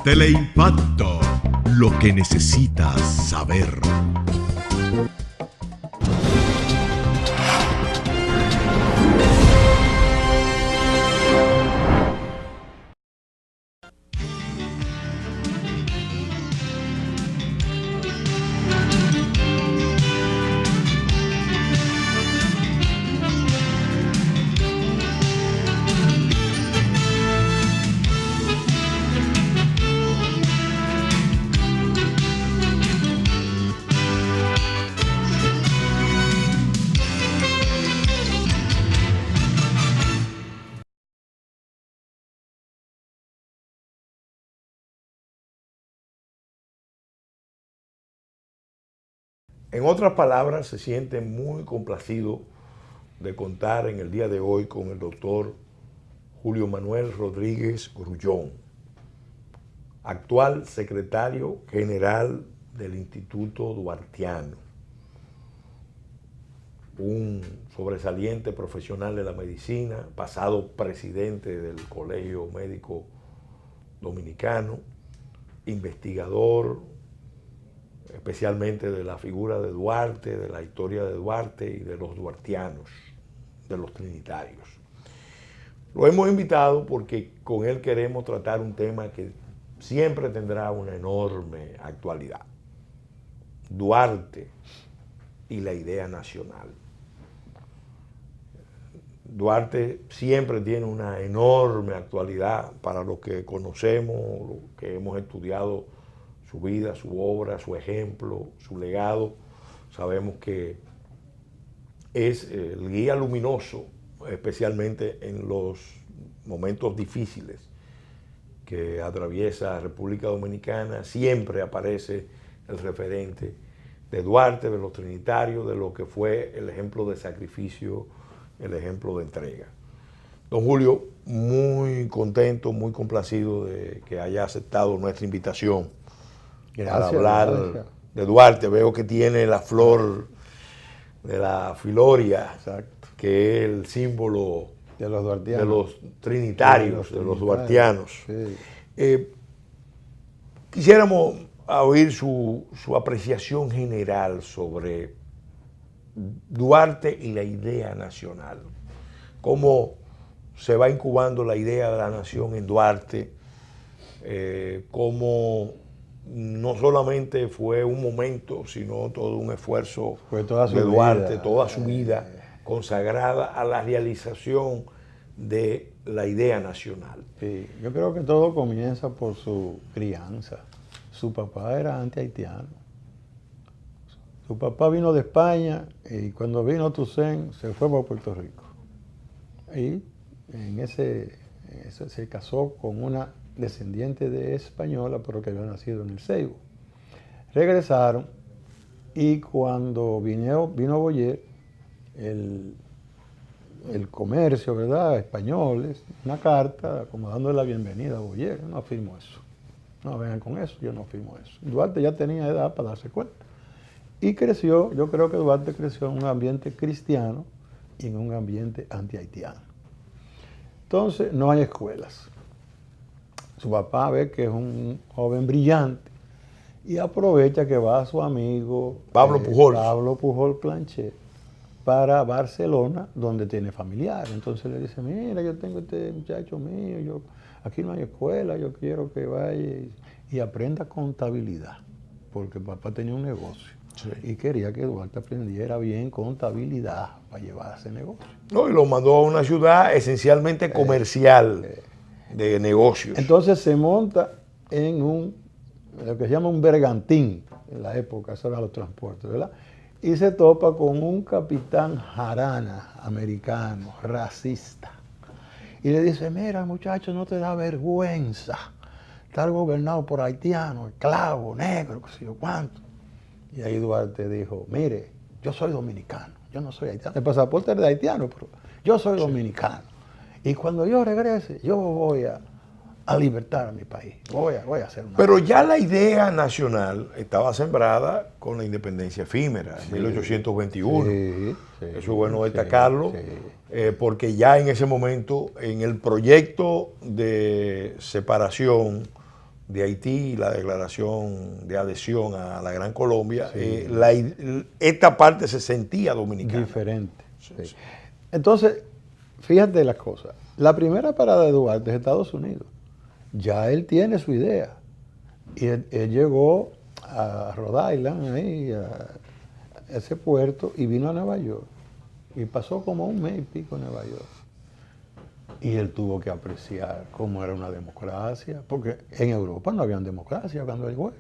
Teleimpacto, lo que necesitas saber. En otras palabras, se siente muy complacido de contar en el día de hoy con el doctor Julio Manuel Rodríguez Grullón, actual secretario general del Instituto Duartiano, un sobresaliente profesional de la medicina, pasado presidente del Colegio Médico Dominicano, investigador, especialmente de la figura de Duarte, de la historia de Duarte y de los duartianos, de los trinitarios. Lo hemos invitado porque con él queremos tratar un tema que siempre tendrá una enorme actualidad: Duarte y la idea nacional. Duarte siempre tiene una enorme actualidad para los que conocemos, los que hemos estudiado su vida, su obra, su ejemplo, su legado. Sabemos que es el guía luminoso, especialmente en los momentos difíciles que atraviesa República Dominicana. Siempre aparece el referente de Duarte, de los trinitarios, de lo que fue el ejemplo de sacrificio, el ejemplo de entrega. Don Julio, muy contento, muy complacido de que haya aceptado nuestra invitación. Gracias, para hablar de Duarte. Veo que tiene la flor de la filoria, exacto, que es el símbolo de los duartianos, de los trinitarios, de los duartianos. Sí. Quisiéramos oír su apreciación general sobre Duarte y la idea nacional. Cómo se va incubando la idea de la nación en Duarte, cómo no solamente fue un momento, sino todo un esfuerzo de Duarte, toda su vida consagrada a la realización de la idea nacional. Sí, yo creo que todo comienza por su crianza. Su papá era anti-haitiano. Su papá vino de España y cuando vino Toussaint se fue para Puerto Rico. Y se casó con una descendiente de española, pero que había nacido en el Seibo. Regresaron y cuando vino Boyer, el comercio, ¿verdad?, españoles, una carta como dándole la bienvenida a Boyer. Yo no firmo eso. No vengan con eso, yo no firmo eso. Duarte ya tenía edad para darse cuenta. Y creció, yo creo que Duarte creció en un ambiente cristiano y en un ambiente anti-haitiano. Entonces, no hay escuelas. Su papá ve que es un joven brillante y aprovecha que va a su amigo Pablo Pujol Planchet para Barcelona, donde tiene familiares. Entonces le dice, mira, yo tengo este muchacho mío, aquí no hay escuela, yo quiero que vaya y aprenda contabilidad, porque papá tenía un negocio. Sí. Y quería que Duarte aprendiera bien contabilidad para llevar ese negocio. No, y lo mandó a una ciudad esencialmente comercial, de negocios. Entonces se monta en lo que se llama un bergantín, en la época, eso eran los transportes, ¿verdad? Y se topa con un capitán jarana americano, racista. Y le dice, mira, muchacho, no te da vergüenza estar gobernado por haitianos, esclavos, negros, qué sé yo cuánto. Y ahí Duarte dijo, mire, yo soy dominicano, yo no soy haitiano. El pasaporte es de haitiano, pero yo soy dominicano. Y cuando yo regrese, yo voy a libertar a mi país. Voy a hacer una... Pero ya la idea nacional estaba sembrada con la independencia efímera, en 1821. Sí, eso es bueno destacarlo, porque ya en ese momento, en el proyecto de separación de Haití y la declaración de adhesión a la Gran Colombia, Sí. Esta parte se sentía dominicana. Diferente. Sí, Sí. sí. Entonces, fíjate las cosas. La primera parada de Duarte es Estados Unidos. Ya él tiene su idea. Y él llegó a Rhode Island, ahí, a ese puerto, y vino a Nueva York. Y pasó como un mes y pico en Nueva York. Y él tuvo que apreciar cómo era una democracia, porque en Europa no había democracia cuando él fue.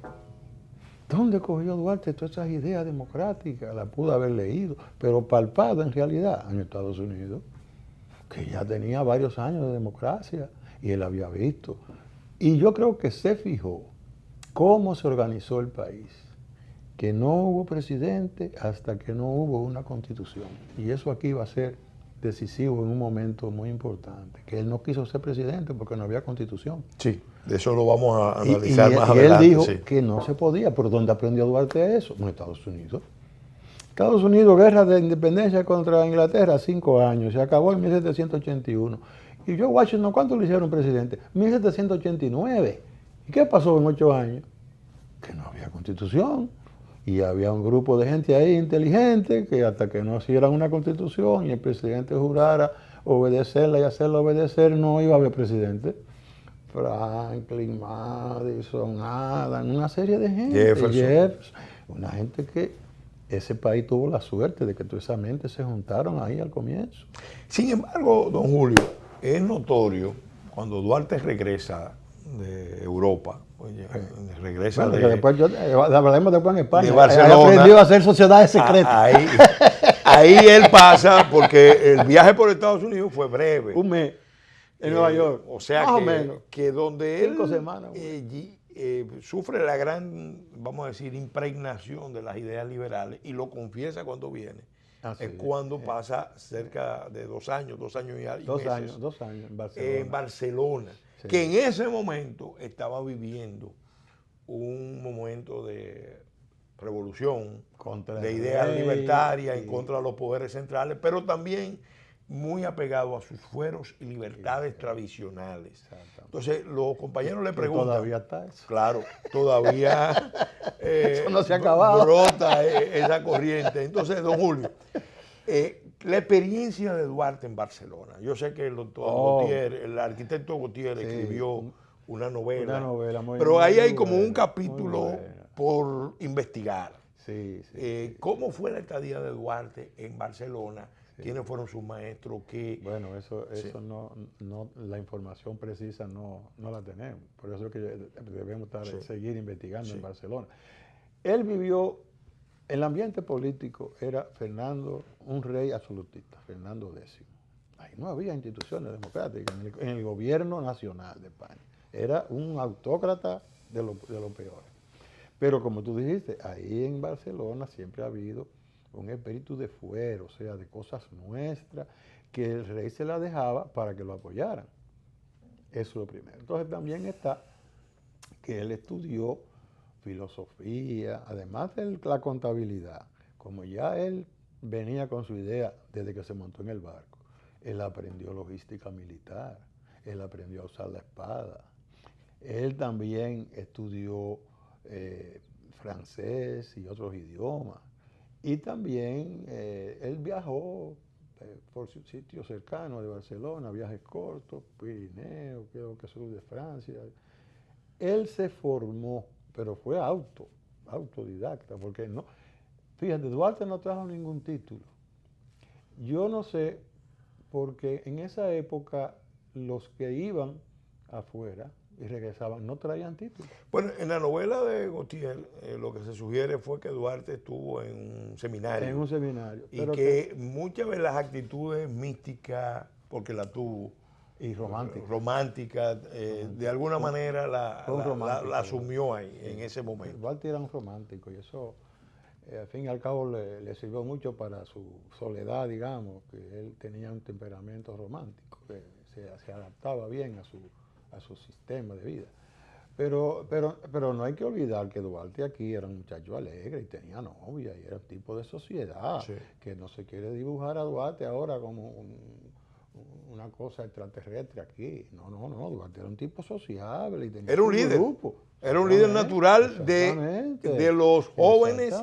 ¿Dónde cogió Duarte todas esas ideas democráticas? Las pudo haber leído, pero palpado en realidad en Estados Unidos, que ya tenía varios años de democracia y él había visto. Y yo creo que se fijó cómo se organizó el país, que no hubo presidente hasta que no hubo una constitución. Y eso aquí va a ser decisivo en un momento muy importante, que él no quiso ser presidente porque no había constitución. Sí, de eso lo vamos a Y analizar más él adelante. dijo Sí. que no se podía, pero ¿dónde aprendió Duarte eso? En Estados Unidos. Estados Unidos, guerra de independencia contra Inglaterra, 5 años, se acabó en 1781. Y George Washington, ¿cuánto le hicieron presidente? 1789. ¿Y qué pasó en 8 años? Que no había constitución. Y había un grupo de gente ahí inteligente que hasta que no hicieran una constitución y el presidente jurara obedecerla y hacerla obedecer, no iba a haber presidente. Franklin, Madison, Adams, una serie de gente. Jefferson. Una gente que ese país tuvo la suerte de que toda esa mente se juntaron ahí al comienzo. Sin embargo, don Julio, es notorio cuando Duarte regresa de Europa, oye, regresa bueno, que después hablaremos después en España. de Barcelona. Él aprendió a hacer sociedades secretas. Ahí él pasa, porque el viaje por Estados Unidos fue breve. Un mes en Nueva York. O sea más o menos. Que donde 5 él semanas. sufre la gran, vamos a decir, impregnación de las ideas liberales y lo confiesa cuando viene. Es cuando pasa cerca de 2 años, 2 años y meses. 2 años en Barcelona. En Barcelona, sí. Que en ese momento estaba viviendo un momento de revolución, de ideas libertarias en contra de los poderes centrales, pero también muy apegado a sus fueros y libertades tradicionales. Entonces, los compañeros le preguntan... Todavía está eso. Claro, todavía eso no se ha acabado. Brota esa corriente. Entonces, don Julio, la experiencia de Duarte en Barcelona. Yo sé que el doctor Gautier, el arquitecto Gautier, escribió una novela pero ahí hay como un capítulo por investigar. ¿Cómo fue la estadía de Duarte en Barcelona? ¿Quiénes fueron sus maestros? Bueno, eso no, la información precisa no la tenemos. Por eso es que debemos seguir investigando en Barcelona. Él vivió, el ambiente político era Fernando, un rey absolutista, Fernando X. Ahí no había instituciones democráticas en el gobierno nacional de España. Era un autócrata de lo peor. Pero como tú dijiste, ahí en Barcelona siempre ha habido un espíritu de fuero, o sea, de cosas nuestras, que el rey se la dejaba para que lo apoyaran. Eso es lo primero. Entonces también está que él estudió filosofía, además de la contabilidad. Como ya él venía con su idea desde que se montó en el barco, él aprendió logística militar, él aprendió a usar la espada. Él también estudió francés y otros idiomas. Y también él viajó por sitios cercanos de Barcelona, viajes cortos, Pirineo, creo que sur de Francia. Él se formó, pero fue autodidacta, porque no, fíjate, Duarte no trajo ningún título. Yo no sé, porque en esa época los que iban afuera y regresaban no traían títulos. Bueno, en la novela de Gautier lo que se sugiere fue que Duarte estuvo en un seminario. En un seminario. Y que muchas de las actitudes místicas, porque la tuvo, y romántica, de alguna manera la asumió ahí, en ese momento. Duarte era un romántico y eso, al fin y al cabo, le sirvió mucho para su soledad, digamos, que él tenía un temperamento romántico, que se adaptaba bien a su sistema de vida. Pero no hay que olvidar que Duarte aquí era un muchacho alegre y tenía novia y era un tipo de sociedad, que no se quiere dibujar a Duarte ahora como una cosa extraterrestre aquí. No, Duarte era un tipo sociable y tenía Era un su líder. grupo. Era un líder natural de los jóvenes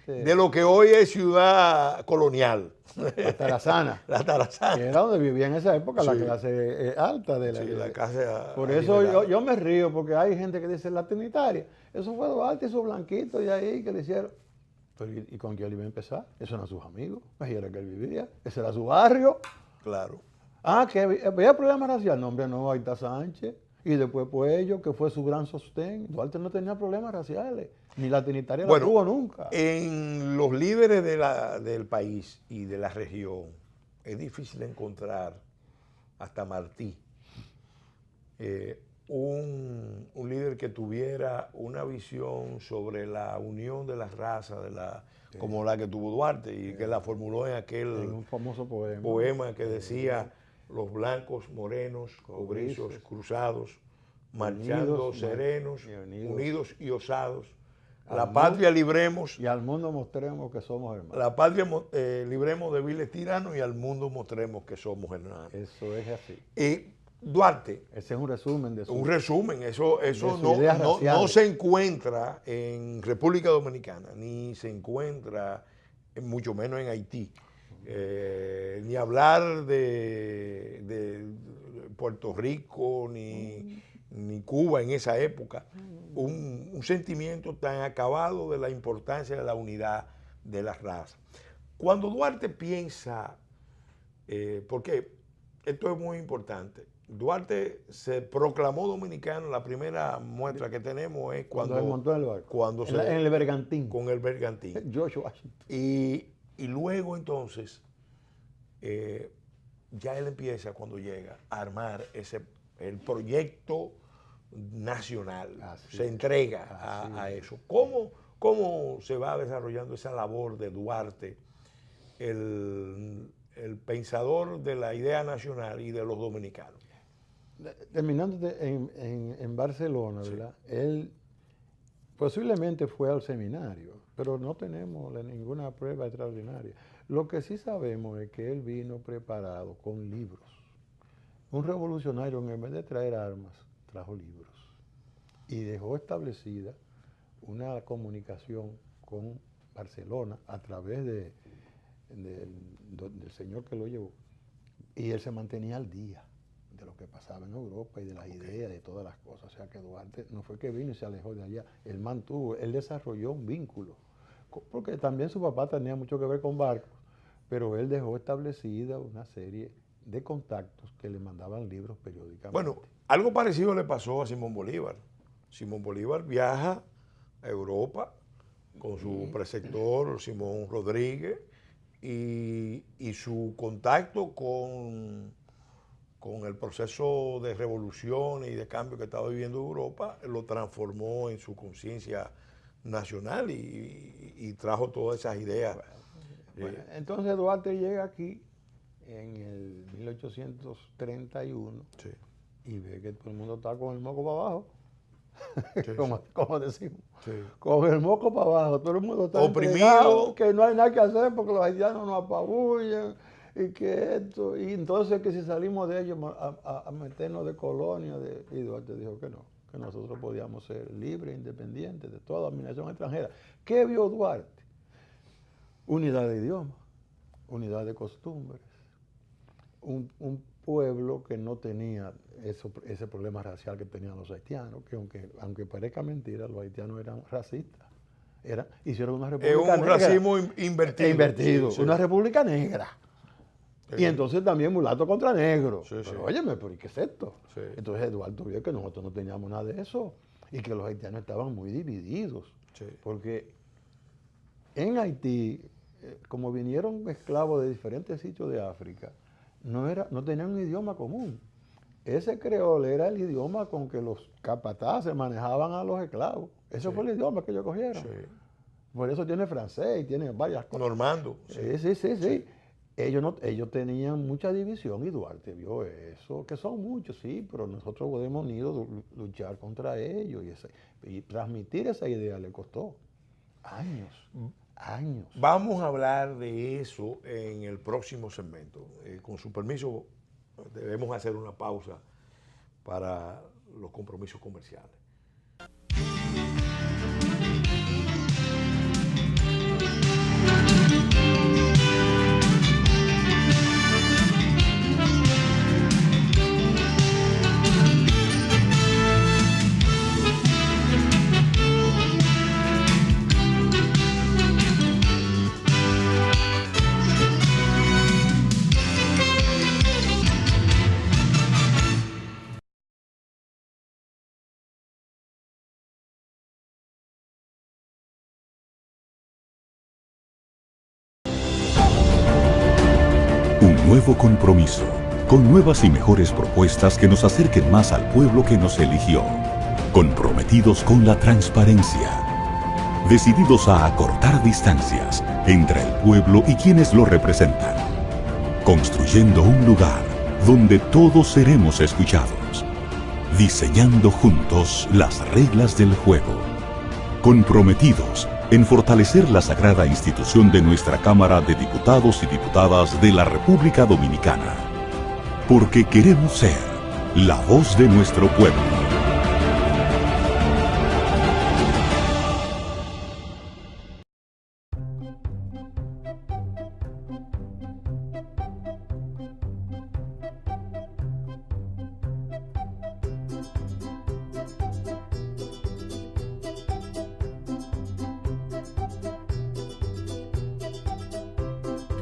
de lo que hoy es ciudad colonial. La Tarazana. La Tarazana. Que era donde vivía en esa época la Sí. clase alta de la, Sí, la casa Por eso adinerada. yo me río, porque hay gente que dice la trinitaria. Eso fue Duarte y su blanquito de ahí que le hicieron. Pero ¿y con quién él iba a empezar? Esos eran sus amigos. Ahí era que él vivía. Ese era su barrio. Claro. Ah, que había problemas raciales. No, hombre, no, ahí está Sánchez. Y después Puello, que fue su gran sostén. Duarte no tenía problemas raciales. Ni la trinitaria la tuvo nunca. En los líderes del país y de la región es difícil encontrar, hasta Martí, un líder que tuviera una visión sobre la unión de las razas, como la que tuvo Duarte y que la formuló en aquel un famoso poema que decía: los blancos morenos, cobrizos, cruzados, marchando unidos, serenos, unidos, unidos y osados. La patria libremos. Y al mundo mostremos que somos hermanos. La patria libremos de viles tiranos y al mundo mostremos que somos hermanos. Eso es así. Duarte. Ese es un resumen de su... Un resumen. Eso no no se encuentra en República Dominicana, ni se encuentra, mucho menos en Haití. Ni hablar de Puerto Rico, ni Cuba en esa época. Un sentimiento tan acabado de la importancia de la unidad de las razas. Cuando Duarte piensa, porque esto es muy importante, Duarte se proclamó dominicano. La primera muestra que tenemos es cuando él montó en el barco. En el bergantín. Con el bergantín. George Washington. Y luego entonces, ya él empieza, cuando llega, a armar el proyecto nacional. Se entrega a eso. ¿Cómo se va desarrollando esa labor de Duarte, el pensador de la idea nacional y de los dominicanos? Terminando en Barcelona, ¿verdad? Él posiblemente fue al seminario, pero no tenemos ninguna prueba extraordinaria. Lo que sí sabemos es que él vino preparado con libros. Un revolucionario, en vez de traer armas, trajo libros. Y dejó establecida una comunicación con Barcelona a través del señor que lo llevó. Y él se mantenía al día de lo que pasaba en Europa y de las ideas, de todas las cosas. O sea que Duarte no fue que vino y se alejó de allá. Él desarrolló un vínculo. Porque también su papá tenía mucho que ver con barcos, pero él dejó establecida una serie de contactos que le mandaban libros periódicamente. Bueno, algo parecido le pasó a Simón Bolívar. Simón Bolívar viaja a Europa con su preceptor Simón Rodríguez y su contacto con el proceso de revolución y de cambio que estaba viviendo Europa lo transformó en su conciencia nacional y trajo todas esas ideas. Bueno, entonces Duarte llega aquí en el 1831 y ve que todo el mundo está con el moco para abajo. Como decimos, con el moco para abajo, todo el mundo está oprimido, que no hay nada que hacer porque los haitianos nos apabullan y que esto, y entonces que si salimos de ellos a meternos de colonia, y Duarte dijo que no, que nosotros podíamos ser libres, independientes de toda dominación extranjera. ¿Qué vio Duarte? Unidad de idioma, unidad de costumbres, un pueblo que no tenía ese problema racial que tenían los haitianos, que aunque parezca mentira, los haitianos eran racistas. Hicieron una república negra. racismo invertido. Sí. Una república negra. Sí. Y entonces también mulato contra negro. Sí, pero óyeme, ¿pero qué es esto? Sí. Entonces Eduardo vio que nosotros no teníamos nada de eso y que los haitianos estaban muy divididos. Sí. Porque en Haití, como vinieron esclavos de diferentes sitios de África, no tenían un idioma común. Ese creol era el idioma con que los capataces manejaban a los esclavos. Ese fue el idioma que ellos cogieron. Sí. Por eso tiene francés y tiene varias cosas. Normando. Sí. Ellos tenían mucha división y Duarte vio eso, que son muchos, sí, pero nosotros hemos ido a luchar contra ellos y transmitir esa idea le costó años. Vamos a hablar de eso en el próximo segmento. Con su permiso, debemos hacer una pausa para los compromisos comerciales. Un nuevo compromiso, con nuevas y mejores propuestas que nos acerquen más al pueblo que nos eligió. Comprometidos con la transparencia. Decididos a acortar distancias entre el pueblo y quienes lo representan. Construyendo un lugar donde todos seremos escuchados. Diseñando juntos las reglas del juego. Comprometidos en fortalecer la sagrada institución de nuestra Cámara de Diputados y Diputadas de la República Dominicana. Porque queremos ser la voz de nuestro pueblo.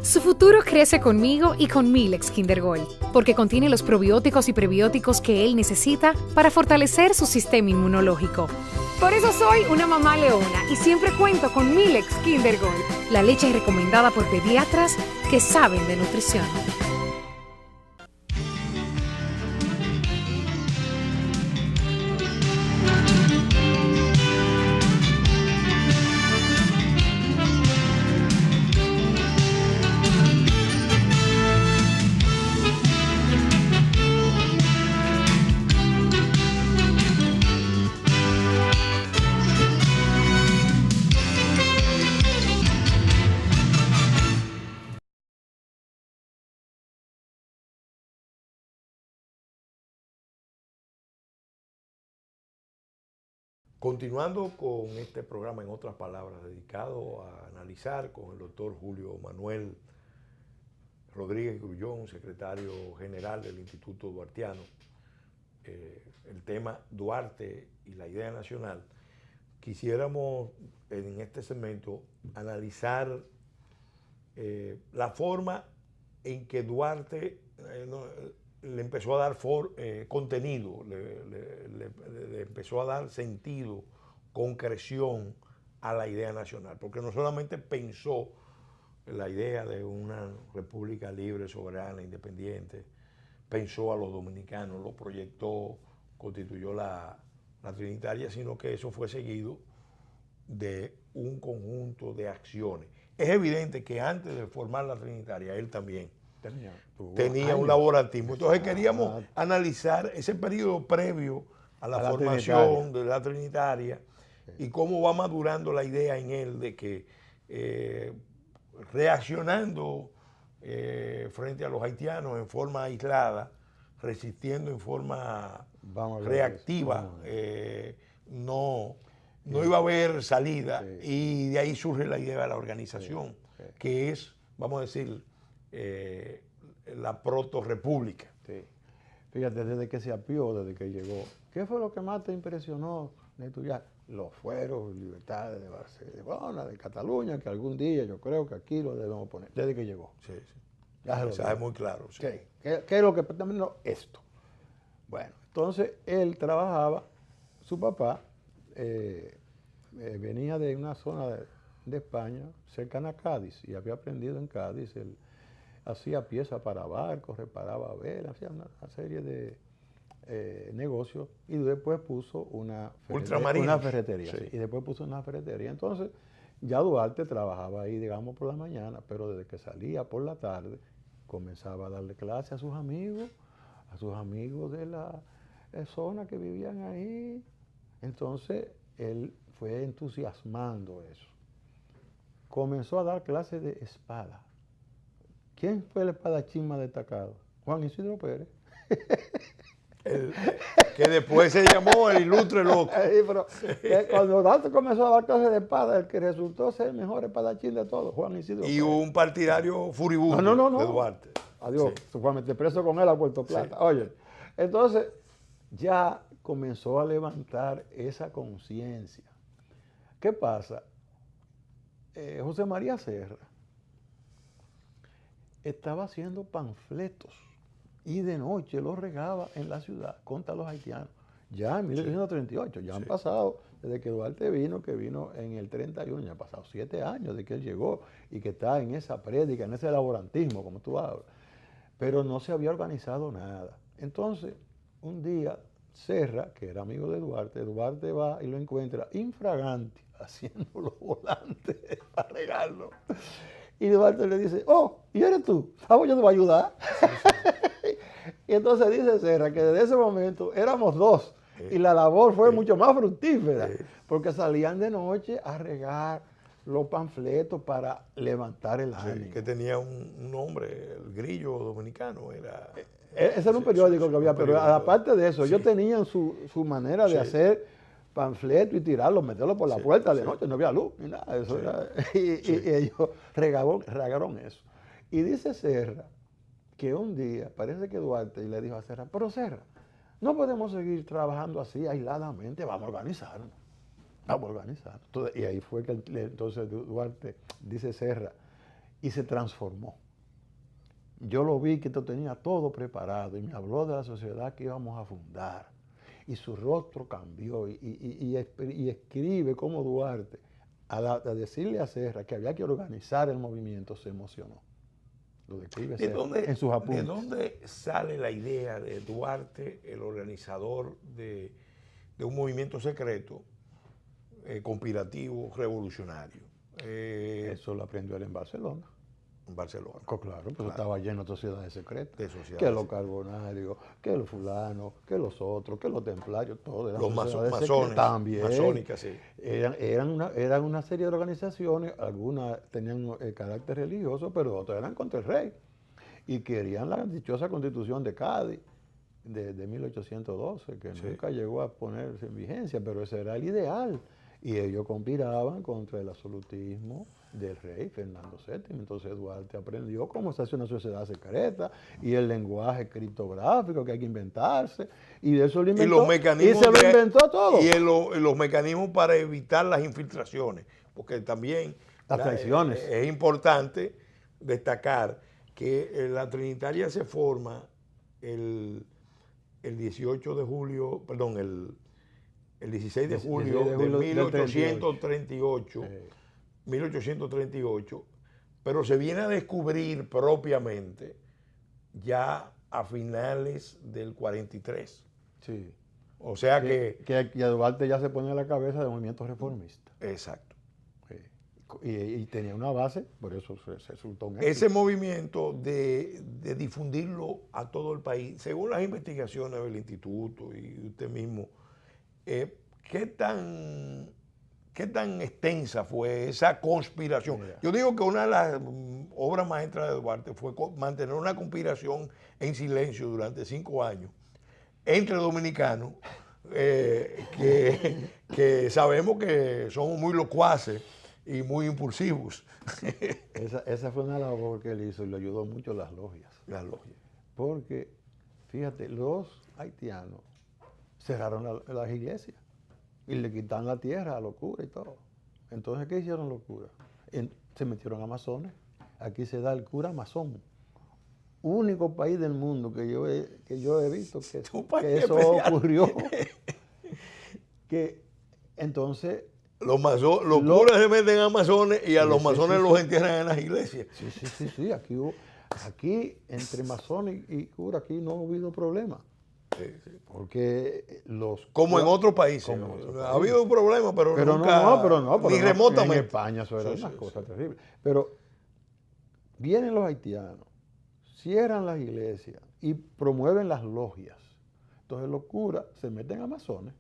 Su futuro crece conmigo y con Milex Kinder Gold, porque contiene los probióticos y prebióticos que él necesita para fortalecer su sistema inmunológico. Por eso soy una mamá leona y siempre cuento con Milex Kinder Gold, la leche recomendada por pediatras que saben de nutrición. Continuando con este programa, en otras palabras, dedicado a analizar con el doctor Julio Manuel Rodríguez Grullón, secretario general del Instituto Duartiano, el tema Duarte y la idea nacional, quisiéramos en este segmento analizar la forma en que Duarte le empezó a dar contenido, le empezó a dar sentido, concreción a la idea nacional, porque no solamente pensó la idea de una república libre, soberana, independiente, pensó a los dominicanos, lo proyectó, constituyó la Trinitaria, sino que eso fue seguido de un conjunto de acciones. Es evidente que antes de formar la Trinitaria, él también tenía un laboratorio. Entonces queríamos analizar ese periodo previo a la formación de la Trinitaria y cómo va madurando la idea en él de que reaccionando frente a los haitianos en forma aislada, resistiendo en forma reactiva, no iba a haber salida, y de ahí surge la idea de la organización, que es, vamos a decir, la proto-república. Sí. Fíjate, desde que se apió, desde que llegó, ¿qué fue lo que más te impresionó de estudiar? Los fueros, libertades de Barcelona, de Cataluña, que algún día yo creo que aquí lo debemos poner, desde que llegó. Sí, sí. Ya se sabe muy claro. Sí. ¿Qué es lo que también esto? Bueno, entonces él trabajaba, su papá venía de una zona de España, cercana a Cádiz, y había aprendido en Cádiz. Él hacía piezas para barcos, reparaba velas, hacía una serie de negocios, y después puso una ferretería. Sí. Y después puso una ferretería. Entonces, ya Duarte trabajaba ahí, digamos, por la mañana, pero desde que salía por la tarde, comenzaba a darle clase a sus amigos de la zona que vivían ahí. Entonces, él fue entusiasmando eso. Comenzó a dar clases de espada. ¿Quién fue el espadachín más destacado? Juan Isidro Pérez. Que después se llamó el ilustre loco. Sí, pero cuando Duarte comenzó a dar clases de espada, el que resultó ser el mejor espadachín de todos, Juan Isidro Y Pérez. un partidario furibundo No. de Duarte. Adiós, Sí. Juan, metí preso con él a Puerto Plata. Sí. Oye, entonces ya comenzó a levantar esa conciencia. ¿Qué pasa? José María Serra estaba haciendo panfletos y de noche los regaba en la ciudad contra los haitianos. Ya en 1838, ya han pasado, desde que Duarte vino, que vino en el 31, ya han pasado 7 años de que él llegó y que está en esa prédica, en ese laborantismo, como tú hablas. Pero no se había organizado nada. Entonces, un día, Serra, que era amigo de Duarte va y lo encuentra infraganti, haciendo los volantes para regarlo. Y Duarte le dice, oh, ¿y eres tú? Pues yo te voy a ayudar. Y entonces dice Serra que desde ese momento éramos 2 y la labor fue mucho más fructífera, porque salían de noche a regar los panfletos para levantar el ánimo. Que tenía un nombre, el Grillo Dominicano. Ese era un periódico que había, pero aparte de eso, ellos tenían su manera de hacer panfletos y tirarlos, meterlos por la puerta de noche, no había luz ni nada. Eso era, y ellos regaron eso. Y dice Serra que un día, parece que Duarte le dijo a Serra, pero Serra, no podemos seguir trabajando así aisladamente, vamos a organizarnos. Entonces, y ahí fue que entonces Duarte, dice Serra, y se transformó. Yo lo vi que esto tenía todo preparado y me habló de la sociedad que íbamos a fundar. Y su rostro cambió y escribe como Duarte, a decirle a Serra que había que organizar el movimiento, se emocionó. Lo describe en sus apuntes. ¿De dónde sale la idea de Duarte, el organizador de un movimiento secreto, conspirativo, revolucionario? Eso lo aprendió él en Barcelona. En Barcelona. Claro, pues estaba lleno de sociedades secretas. De sociedades que los carbonarios, que los fulanos, que los otros, que los templarios, todos. Los masones. También. Masónicas, sí. Eran una serie de organizaciones, algunas tenían carácter religioso, pero otras eran contra el rey. Y querían la dichosa Constitución de Cádiz de 1812, que nunca llegó a ponerse en vigencia, pero ese era el ideal. Y ellos conspiraban contra el absolutismo del rey Fernando VII. Entonces Duarte aprendió cómo se hace una sociedad secreta y el lenguaje criptográfico que hay que inventarse. Y de eso lo inventó. Y los mecanismos y se lo inventó todo. Y los mecanismos para evitar las infiltraciones. Porque también las traiciones. Es importante destacar que la Trinitaria se forma el 18 de julio, perdón, el 16 de julio de 1838, 1838, pero se viene a descubrir propiamente ya a finales del 43. Sí. O sea que Duarte ya se pone a la cabeza del movimiento reformista. Exacto. Sí. Y tenía una base, por eso se resultó un éxito. Ese movimiento de difundirlo a todo el país, según las investigaciones del instituto y usted mismo, ¿qué tan extensa fue esa conspiración? Mira. Yo digo que una de las obras maestras de Duarte fue mantener una conspiración en silencio durante 5 años entre dominicanos que sabemos que son muy locuaces y muy impulsivos. Esa fue una labor que él hizo y le ayudó mucho las logias. Las logias. Porque, fíjate, los haitianos cerraron las iglesias y le quitaron la tierra a los curas y todo. Entonces, ¿qué hicieron los curas? Se metieron a masones. Aquí se da el cura masón. Único país del mundo que yo he visto que eso ocurrió. Que entonces... Los curas se meten a masones y a los masones los entierran en las iglesias. Sí. Aquí entre masones y curas, aquí no ha habido problema. Sí. Porque como en otros países. Ha habido un problema, pero nunca, ni remotamente. En España eso era una cosa terrible. Pero vienen los haitianos, cierran las iglesias y promueven las logias. Entonces los curas se meten a masones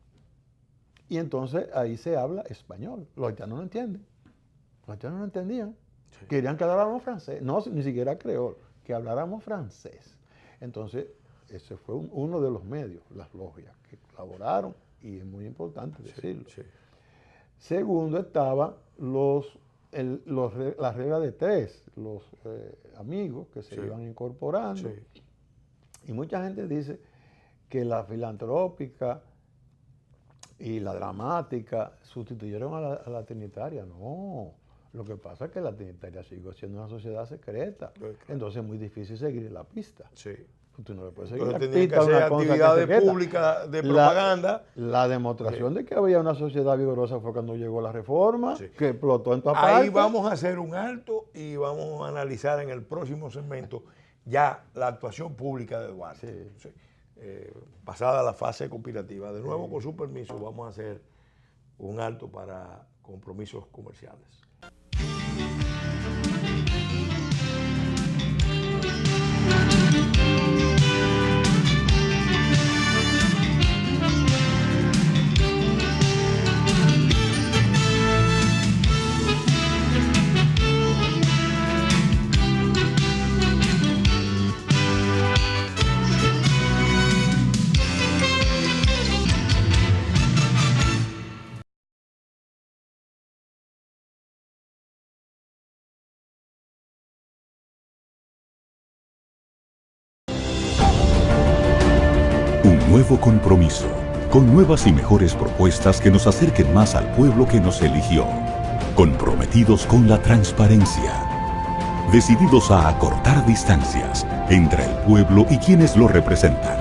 y entonces ahí se habla español. Los haitianos no entienden. Los haitianos no entendían. Sí. Querían que habláramos francés. No, ni siquiera creol, que habláramos francés. Entonces, ese fue uno de los medios, las logias, que colaboraron, y es muy importante decirlo. Sí. Segundo, estaba la regla de tres, los amigos que se iban incorporando. Sí. Y mucha gente dice que la filantrópica y la dramática sustituyeron a la trinitaria. No, lo que pasa es que la trinitaria sigue siendo una sociedad secreta. Claro. Entonces es muy difícil seguir la pista. Sí. Tú no le puedes seguir Entonces la tenían que pista a hacer una cosa actividades que es secreta. públicas de propaganda. La demostración de que había una sociedad vigorosa fue cuando llegó la reforma, Sí. que explotó en todas Ahí partes. vamos a hacer un alto y vamos a analizar en el próximo segmento ya la actuación pública de Duarte. Sí. Pasada la fase conspirativa. De nuevo, con su permiso, vamos a hacer un alto para compromisos comerciales. Un nuevo compromiso, con nuevas y mejores propuestas que nos acerquen más al pueblo que nos eligió. Comprometidos con la transparencia. Decididos a acortar distancias entre el pueblo y quienes lo representan.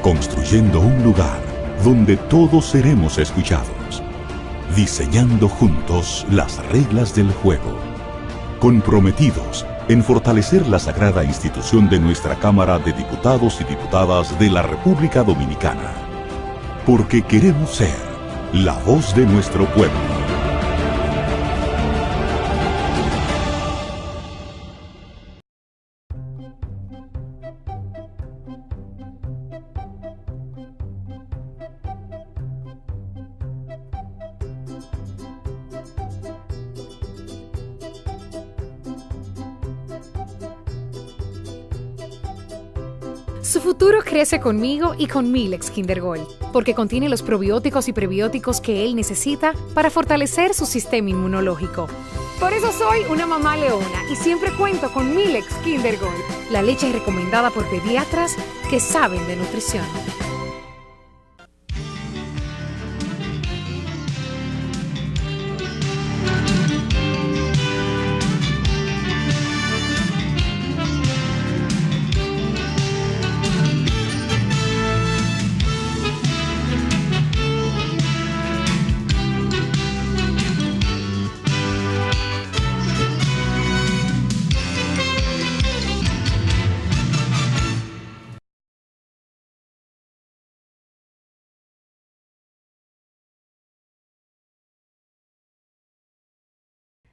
Construyendo un lugar donde todos seremos escuchados. Diseñando juntos las reglas del juego. Comprometidos en fortalecer la sagrada institución de nuestra Cámara de Diputados y Diputadas de la República Dominicana. Porque queremos ser la voz de nuestro pueblo. Su futuro crece conmigo y con Milex Kinder Gold, porque contiene los probióticos y prebióticos que él necesita para fortalecer su sistema inmunológico. Por eso soy una mamá leona y siempre cuento con Milex Kinder Gold, la leche recomendada por pediatras que saben de nutrición.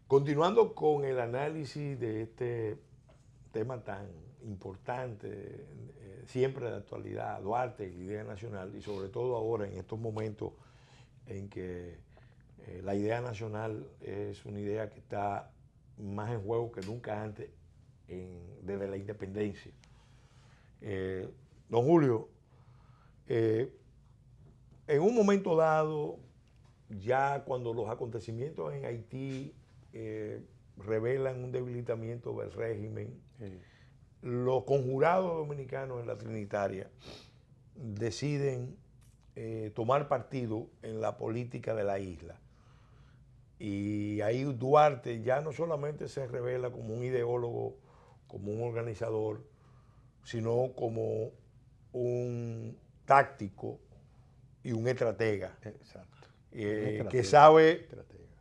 Continuando con el análisis de este tema tan importante, siempre de actualidad, Duarte y la idea nacional, y sobre todo ahora en estos momentos en que la idea nacional es una idea que está más en juego que nunca antes desde la independencia. Don Julio, en un momento dado, ya cuando los acontecimientos en Haití revelan un debilitamiento del régimen, los conjurados dominicanos en la Trinitaria deciden tomar partido en la política de la isla. Y ahí Duarte ya no solamente se revela como un ideólogo, como un organizador, sino como un táctico y un estratega. Exacto. Que sabe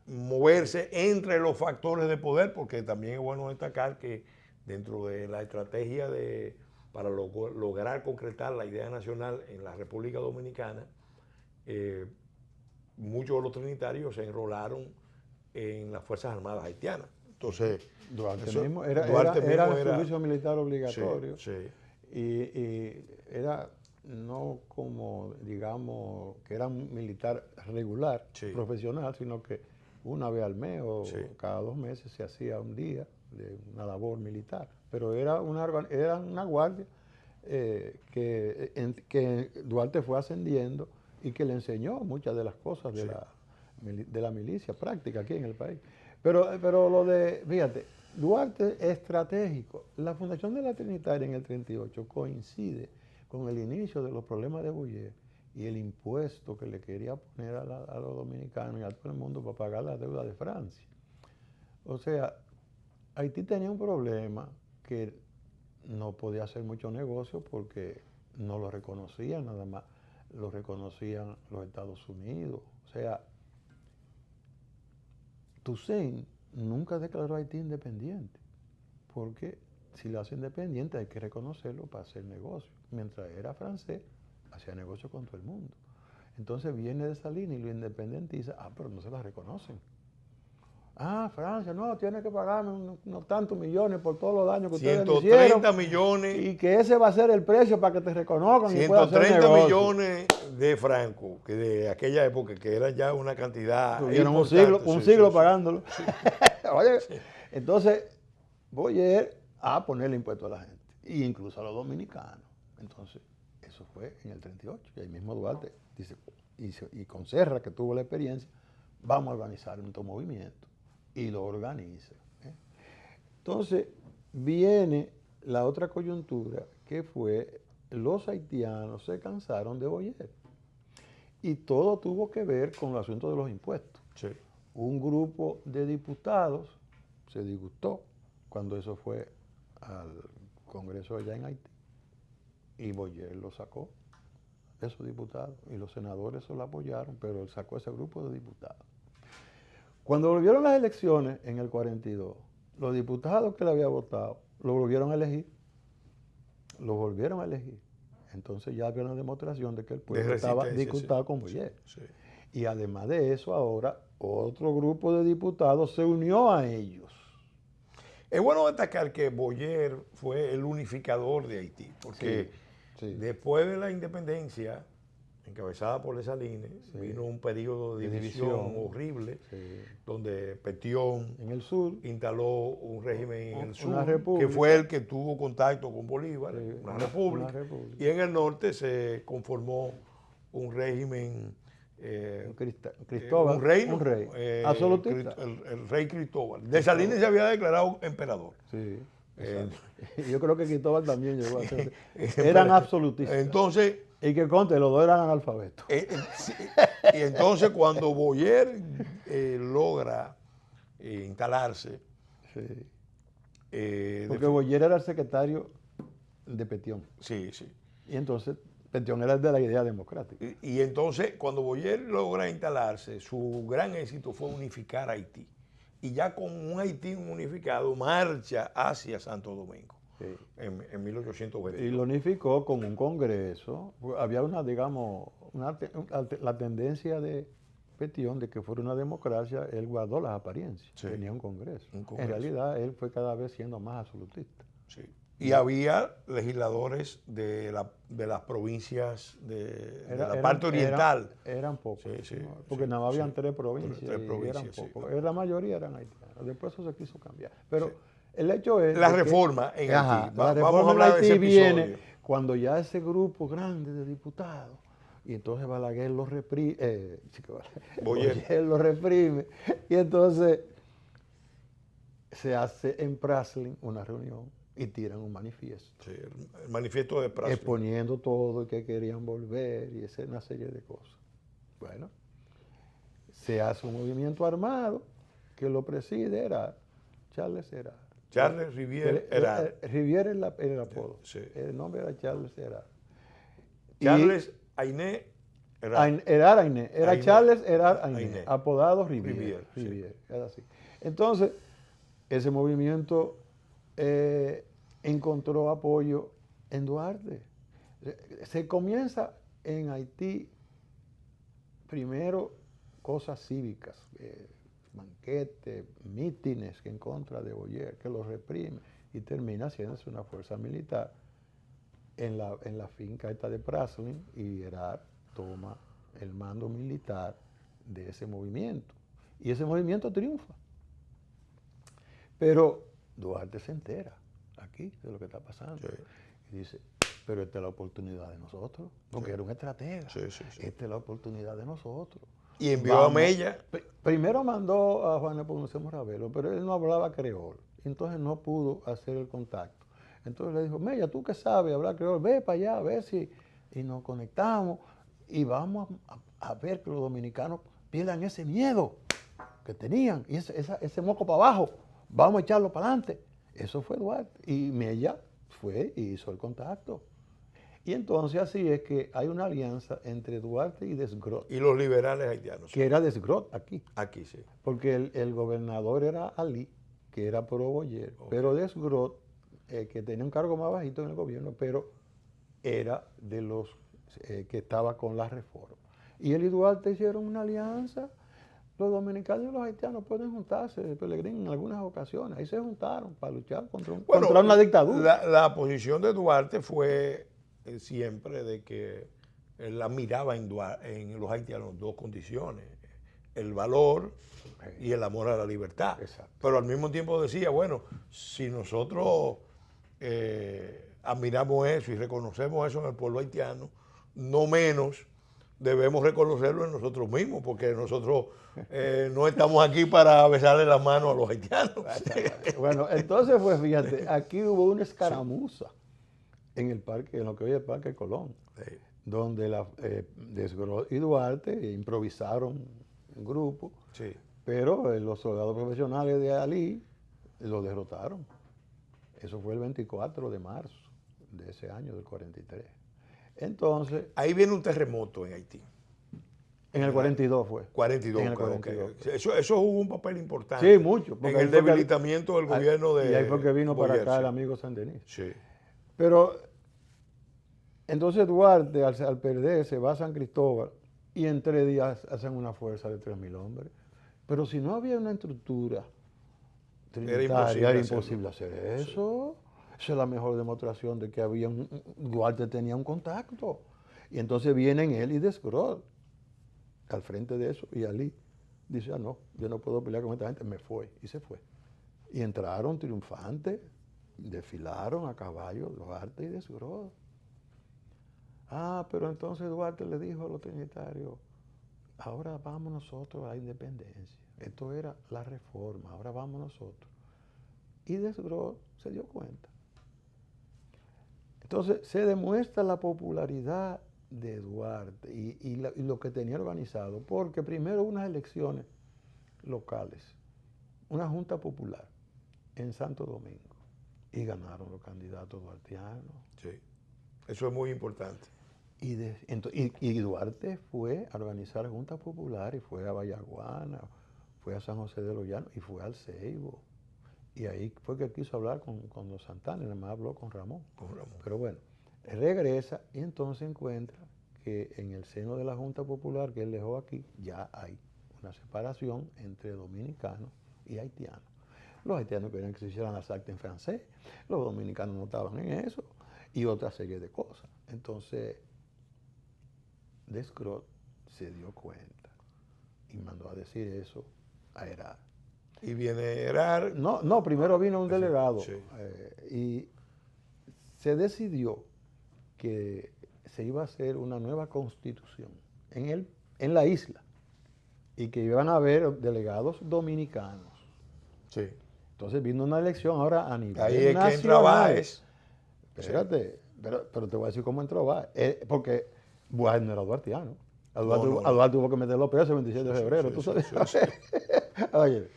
moverse entre los factores de poder, porque también es bueno destacar que dentro de la estrategia para lograr concretar la idea nacional en la República Dominicana, muchos de los trinitarios se enrolaron en las Fuerzas Armadas haitianas. Entonces, Duarte mismo era el servicio militar obligatorio. Sí, sí. Y era no como, digamos, que era un militar regular, profesional, sino que una vez al mes o cada 2 meses se hacía un día de una labor militar. Pero era una guardia que Duarte fue ascendiendo y que le enseñó muchas de las cosas de, de la milicia práctica aquí en el país. Pero lo de, fíjate, Duarte es estratégico. La fundación de la Trinitaria en el 38 coincide con el inicio de los problemas de Boyer y el impuesto que le quería poner a los dominicanos y a todo el mundo para pagar la deuda de Francia. O sea, Haití tenía un problema que no podía hacer mucho negocio porque no lo reconocían, nada más lo reconocían los Estados Unidos. O sea, Toussaint nunca declaró a Haití independiente, porque si lo hace independiente hay que reconocerlo para hacer negocio. Mientras era francés, hacía negocio con todo el mundo. Entonces viene de esa línea y lo independientiza, pero no se la reconocen. Francia, no, tiene que pagarme unos tantos millones por todos los daños que ustedes me hicieron. 130 millones. Y que ese va a ser el precio para que te reconozcan. 130 millones de francos, que de aquella época, que era ya una cantidad. Tuvieron un siglo pagándolo. Sí. Oye, entonces, Boyer a ponerle impuesto a la gente, e incluso a los dominicanos. Entonces, eso fue en el 38. Y ahí mismo Duarte dice, y con Serra, que tuvo la experiencia, vamos a organizar un movimiento. Y lo organiza. Entonces, viene la otra coyuntura, que fue los haitianos se cansaron de Boyer. Y todo tuvo que ver con el asunto de los impuestos. Sí. Un grupo de diputados se disgustó cuando eso fue al Congreso allá en Haití. Y Boyer lo sacó, esos diputados. Y los senadores se lo apoyaron, pero él sacó ese grupo de diputados. Cuando volvieron las elecciones en el 42, los diputados que le había votado lo volvieron a elegir. Lo volvieron a elegir. Entonces ya había una demostración de que el pueblo estaba disgustado con Boyer. Sí. Y además de eso, ahora otro grupo de diputados se unió a ellos. Es bueno destacar que Boyer fue el unificador de Haití, porque después de la independencia, encabezada por Dessalines, vino un periodo de división horrible, donde Petión en el sur instaló un régimen en el sur, que fue el que tuvo contacto con Bolívar, una república, y en el norte se conformó un régimen, Cristóbal, un reino, un rey absolutista. El rey Cristóbal. Dessalines se había declarado emperador. Sí. Yo creo que Cristóbal también llegó a ser. Eran absolutistas. Entonces, y que conste, los dos eran analfabetos. Y entonces cuando Boyer logra instalarse. Porque Boyer era el secretario de Petión. Sí. Y entonces Petión era el de la idea democrática. Y entonces cuando Boyer logra instalarse, su gran éxito fue unificar Haití. Y ya con un Haití unificado marcha hacia Santo Domingo. En 1820. Y lo unificó con un congreso. Había la tendencia de Petión de que fuera una democracia, él guardó las apariencias. Tenía un congreso. En realidad, él fue cada vez siendo más absolutista. Sí. Y había legisladores de las provincias de la parte oriental. Eran pocos, porque nada más habían tres provincias. Eran pocos. La mayoría eran haitianos. Después eso se quiso cambiar. Pero el hecho es... La reforma en Haití. La reforma en Haití viene cuando ya ese grupo grande de diputados, y entonces Balaguer lo reprime, Boyer lo reprime, y entonces se hace en Praslin una reunión y tiran un manifiesto. Sí, el manifiesto de Praslin. Exponiendo todo, que querían volver y una serie de cosas. Bueno, se hace un movimiento armado que lo preside Charles Erard. Charles Rivière Erard. Rivière era el apodo. Sí. El nombre era Charles Erard. Charles Ainé Erard. Era Charles Erard Ainé, apodado Rivière. Era así. Entonces, ese movimiento encontró apoyo en Duarte. Se comienza en Haití, primero, cosas cívicas, banquetes, mítines en contra de Boyer, que lo reprime, y termina haciéndose una fuerza militar en la finca esta de Praslin, y Erard toma el mando militar de ese movimiento. Y ese movimiento triunfa. Pero Duarte se entera aquí de lo que está pasando. Y dice, pero esta es la oportunidad de nosotros, porque era un estratega. Esta es la oportunidad de nosotros. Y envió a Mella. Primero mandó a Juan Nepomuceno Ravelo, pero él no hablaba creol, entonces no pudo hacer el contacto. Entonces le dijo, Mella, tú que sabes hablar creol, ve para allá a ver si... Y nos conectamos y vamos a ver que los dominicanos pierdan ese miedo que tenían, y ese moco para abajo, vamos a echarlo para adelante. Eso fue Duarte. Y Mella fue y hizo el contacto. Y entonces así es que hay una alianza entre Duarte y Desgrot. Y los liberales haitianos. Que era Desgrot aquí. Aquí, sí. Porque el gobernador era Ali, que era pro Boyer. Okay. Pero Desgrot, que tenía un cargo más bajito en el gobierno, pero era de los que estaba con la reforma. Y él y Duarte hicieron una alianza. Los dominicanos y los haitianos pueden juntarse, Pelegrín, en algunas ocasiones. Ahí se juntaron para luchar contra una dictadura. La posición de Duarte fue siempre de que él admiraba en los haitianos dos condiciones: el valor y el amor a la libertad. Exacto. Pero al mismo tiempo decía, bueno, si nosotros admiramos eso y reconocemos eso en el pueblo haitiano, no menos debemos reconocerlo en nosotros mismos, porque nosotros no estamos aquí para besarle las manos a los haitianos. Bueno, entonces, pues fíjate, aquí hubo una escaramuza en el parque, en lo que hoy es el Parque Colón, sí, donde Desgrot y Duarte improvisaron en grupo, sí, pero los soldados profesionales de Ali lo derrotaron. Eso fue el 24 de marzo de ese año, del 43. Entonces... Ahí viene un terremoto en Haití. En el 42 fue. 42, en el 42. Okay. Eso jugó un papel importante. Sí, mucho. En el debilitamiento del gobierno de... Y ahí fue que vino Boyer, para acá sí, el amigo Saint-Denis. Sí. Pero entonces Duarte, al perder, se va a San Cristóbal y en 3 días hacen una fuerza de 3,000 hombres. Pero si no había una estructura trinitaria, era imposible hacer eso. Sí. Esa es la mejor demostración de que Duarte tenía un contacto. Y entonces vienen él y Desgrot al frente de eso, y Ali dice, no, yo no puedo pelear con esta gente, me fue, y se fue. Y entraron triunfantes, desfilaron a caballo Duarte y Desgrot. Pero entonces Duarte le dijo a los trinitarios, ahora vamos nosotros a la independencia. Esto era la reforma, ahora vamos nosotros. Y Desgrot se dio cuenta. Entonces se demuestra la popularidad de Duarte y lo que tenía organizado, porque primero unas elecciones locales, una junta popular en Santo Domingo, y ganaron los candidatos duartianos. Sí, eso es muy importante. Y Duarte fue a organizar juntas populares, fue a Vallaguana, fue a San José de los Llanos y fue al Ceibo. Y ahí fue que quiso hablar con los Santana, y además habló con Ramón. Pero bueno, regresa y entonces encuentra que en el seno de la Junta Popular que él dejó aquí, ya hay una separación entre dominicanos y haitianos. Los haitianos querían que se hicieran las actas en francés, los dominicanos no estaban en eso, y otra serie de cosas. Entonces, Desgrot se dio cuenta y mandó a decir eso a Herard. Y viene Herard. No, primero vino un delegado. Sí. Y se decidió que se iba a hacer una nueva constitución en la isla y que iban a haber delegados dominicanos. Sí. Entonces vino una elección ahora a nivel ahí es nacional. que entra Báez. Espérate, sí. pero te voy a decir cómo entró Báez. Porque Báez no era duartiano. A Duarte tuvo que meterlo preso el 27 de febrero. ¿Tú sabes? Sí. Oye,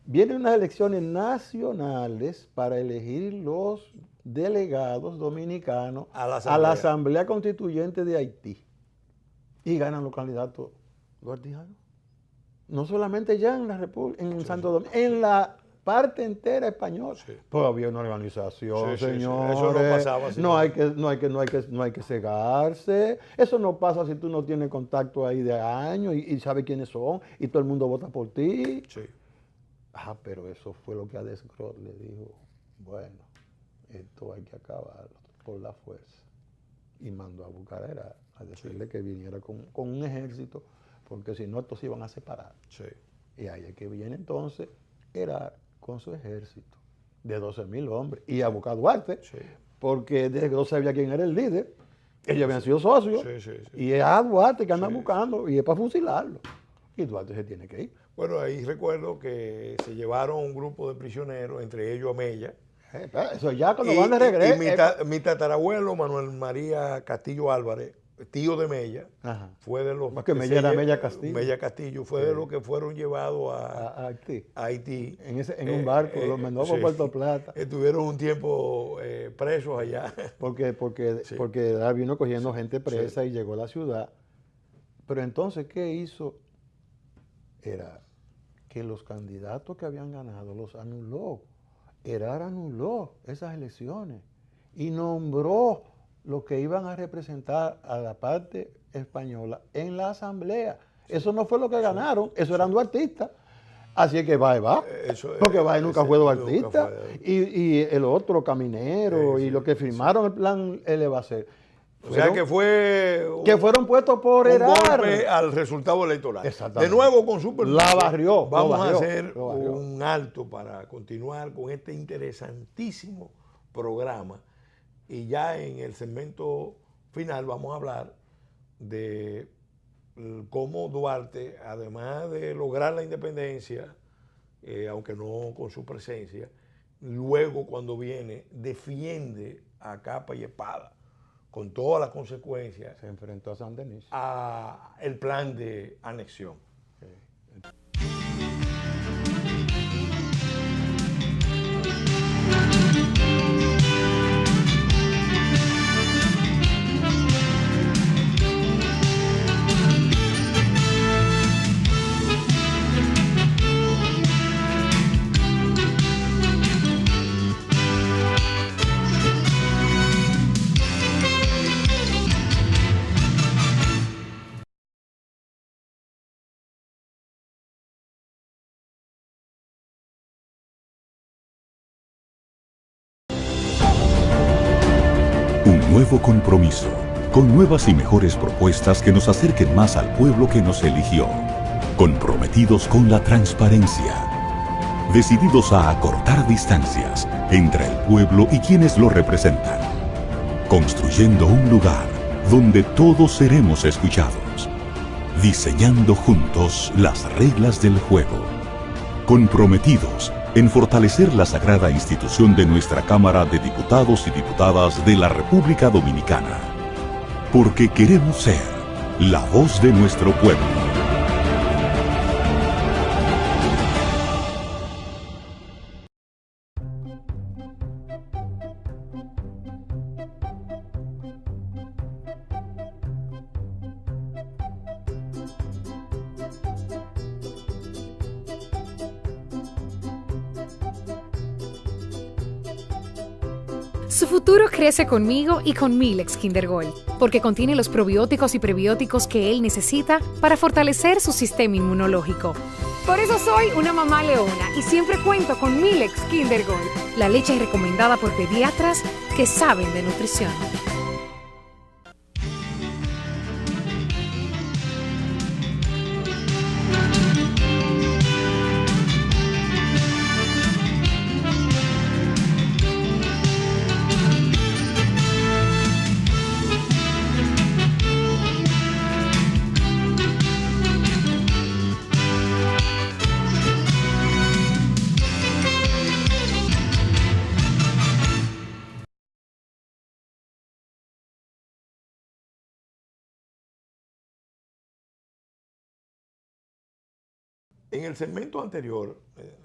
vienen unas elecciones nacionales para elegir los delegados dominicanos a la Asamblea Constituyente de Haití. Y ganan los candidatos duartianos. No solamente ya en la República, en Santo Domingo, en la parte entera española. Sí. Pues había una organización, señores. Eso no pasaba así. No hay que cegarse. Eso no pasa si tú no tienes contacto ahí de años y sabes quiénes son y todo el mundo vota por ti. Sí. Pero eso fue lo que a Desgrot le dijo, bueno, esto hay que acabarlo por la fuerza. Y mandó a buscar a Herard a decirle que viniera con un ejército, porque si no, estos se iban a separar. Sí. Y ahí es que viene entonces Herard con su ejército de 12,000 hombres y a buscar a Duarte, porque desde que no sabía quién era el líder, ellos habían sido socios, y es a Duarte que andan buscando, y es para fusilarlo. Y Duarte se tiene que ir. Bueno, ahí recuerdo que se llevaron un grupo de prisioneros, entre ellos a Mella. Eso ya cuando van de regreso. Y mi tatarabuelo, Manuel María Castillo Álvarez, tío de Mella, fue de los... Más que Mella era Mella Castillo. Mella Castillo fue de los que fueron llevados a Haití. En un barco, los mandó por Puerto Plata. Estuvieron un tiempo presos allá. Porque vino cogiendo gente presa y llegó a la ciudad. Pero entonces, ¿qué hizo? Era que los candidatos que habían ganado los anuló. Herar anuló esas elecciones y nombró los que iban a representar a la parte española en la asamblea. Eso no fue lo que ganaron, eso eran duartistas. Así es que va. Porque Báez nunca fue duartista. Y el otro, Caminero, y los que firmaron el plan Elevacer. O sea que fueron puestos por Herar. Golpe al resultado electoral. De nuevo con su permiso, la barrió. Vamos a hacer un alto para continuar con este interesantísimo programa. Y ya en el segmento final vamos a hablar de cómo Duarte, además de lograr la independencia, aunque no con su presencia, luego cuando viene defiende a capa y espada, con todas las consecuencias, se enfrentó a San Denis, a el plan de anexión. Nuevo compromiso, con nuevas y mejores propuestas que nos acerquen más al pueblo que nos eligió, comprometidos con la transparencia, decididos a acortar distancias entre el pueblo y quienes lo representan, construyendo un lugar donde todos seremos escuchados, diseñando juntos las reglas del juego, comprometidos en fortalecer la sagrada institución de nuestra Cámara de Diputados y Diputadas de la República Dominicana, porque queremos ser la voz de nuestro pueblo. Su futuro crece conmigo y con Milex Kinder Gold, porque contiene los probióticos y prebióticos que él necesita para fortalecer su sistema inmunológico. Por eso soy una mamá leona y siempre cuento con Milex Kinder Gold, la leche recomendada por pediatras que saben de nutrición. En el segmento anterior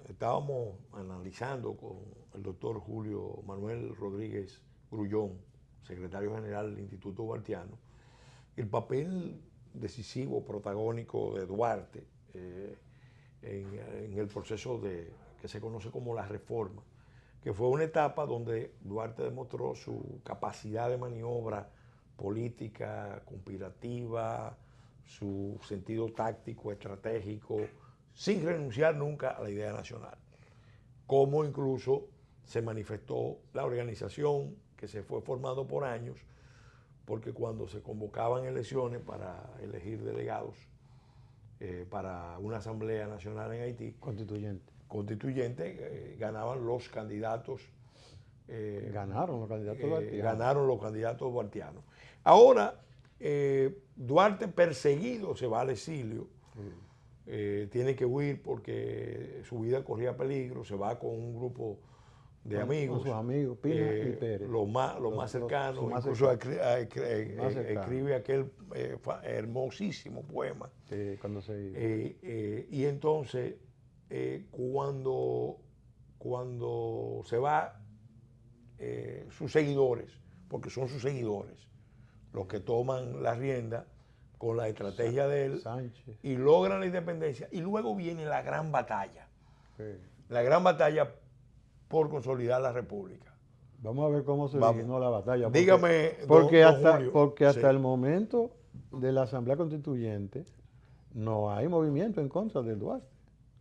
estábamos analizando con el doctor Julio Manuel Rodríguez Grullón, secretario general del Instituto Duartiano, el papel decisivo, protagónico de Duarte en el proceso que se conoce como la reforma, que fue una etapa donde Duarte demostró su capacidad de maniobra política, conspirativa, su sentido táctico, estratégico, sin renunciar nunca a la idea nacional. Como incluso se manifestó la organización que se fue formando por años, porque cuando se convocaban elecciones para elegir delegados para una asamblea nacional en Haití, constituyente, ganaban los candidatos Ganaron los candidatos duartianos. Ganaron los candidatos duartianos. Ahora, Duarte perseguido se va al exilio. Tiene que huir porque su vida corría peligro. Se va con un grupo de amigos. Con sus amigos, Pina y Pérez. Los más cercanos. Incluso escribe aquel hermosísimo poema. Sí, cuando se iba. Y entonces, cuando se va, sus seguidores, porque son sus seguidores, los que toman la rienda con la estrategia de él Sánchez. y logran la independencia. Y luego viene la gran batalla. Sí. La gran batalla por consolidar la república. Vamos a ver cómo se originó la batalla. Porque, Dígame, porque don hasta, Julio. porque hasta Sí. el momento de la Asamblea Constituyente no hay movimiento en contra del Duarte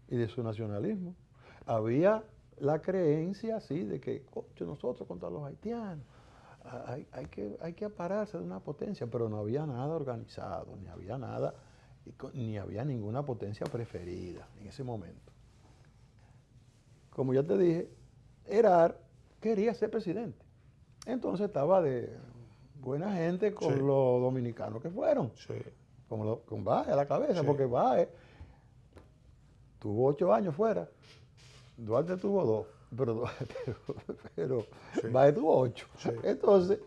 y de su nacionalismo. Había la creencia, sí, de que nosotros contra los haitianos, hay que apararse de una potencia, pero no había nada organizado, ni había nada, ni había ninguna potencia preferida en ese momento. Como ya te dije, Herar quería ser presidente. Entonces estaba de buena gente con Sí. los dominicanos que fueron, Sí. con Báez a la cabeza, Sí. porque Báez tuvo 8 años fuera, Duarte tuvo 2, pero Sí. Báez tuvo 8. Sí. Entonces,